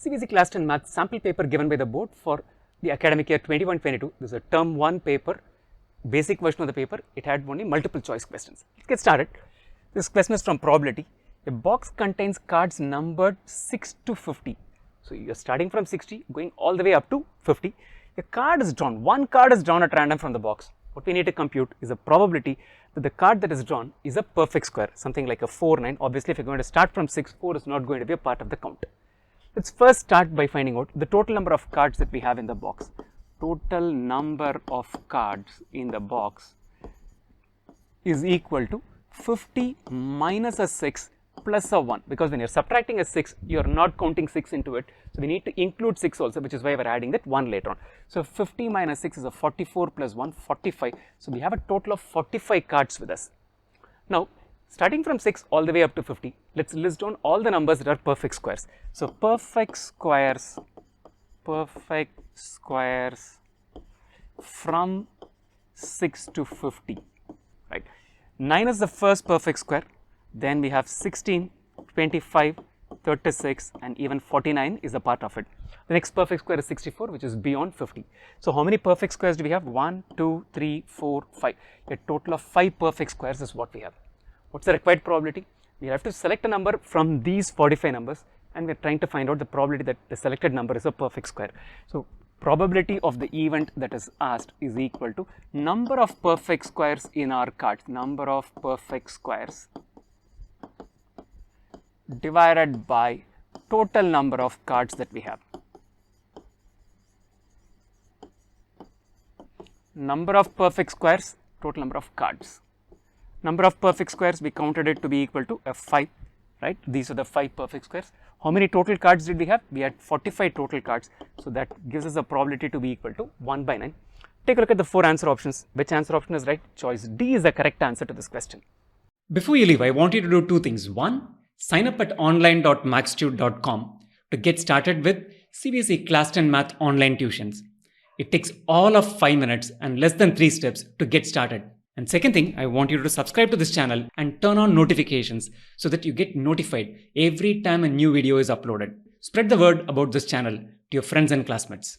CBSE Class 10 Math sample paper given by the board for the academic year 21-22. This is a term 1 paper, basic version of the paper. It had only multiple choice questions. Let's get started. This question is from probability. A box contains cards numbered 6 to 50. So, you are starting from 60, going all the way up to 50. A card is drawn, one card is drawn at random from the box. What we need to compute is a probability that the card that is drawn is a perfect square, something like a 4, 9. Obviously, if you are going to start from 6, 4 is not going to be a part of the count. Let's first start by finding out the total number of cards that we have in the box. Total number of cards in the box is equal to 50 minus a 6 plus a 1, because when you are subtracting a 6, you are not counting 6 into it. So, we need to include 6 also, which is why we are adding that 1 later on. So, 50 minus 6 is a 44 plus 1, 45. So, we have a total of 45 cards with us. Now, starting from 6 all the way up to 50, let's list down all the numbers that are perfect squares. So, perfect squares from 6 to 50, right. 9 is the first perfect square, then we have 16, 25, 36 and even 49 is a part of it. The next perfect square is 64, which is beyond 50. So, how many perfect squares do we have? 1, 2, 3, 4, 5. A total of 5 perfect squares is what we have. What's the required probability? We have to select a number from these 45 numbers and we are trying to find out the probability that the selected number is a perfect square. So, probability of the event that is asked is equal to number of perfect squares in our cards, number of perfect squares divided by total number of cards that we have. Number of perfect squares, total number of cards. Number of perfect squares, we counted it to be equal to 5, right. These are the 5 perfect squares. How many total cards did we have? We had 45 total cards. So, that gives us a probability to be equal to 1 by 9. Take a look at the 4 answer options. Which answer option is right? Choice D is the correct answer to this question. Before you leave, I want you to do 2 things. 1, sign up at online.maxtute.com to get started with CBSE Class 10 Math online tuitions. It takes all of 5 minutes and less than 3 steps to get started. And second thing, I want you to subscribe to this channel and turn on notifications so that you get notified every time a new video is uploaded. Spread the word about this channel to your friends and classmates.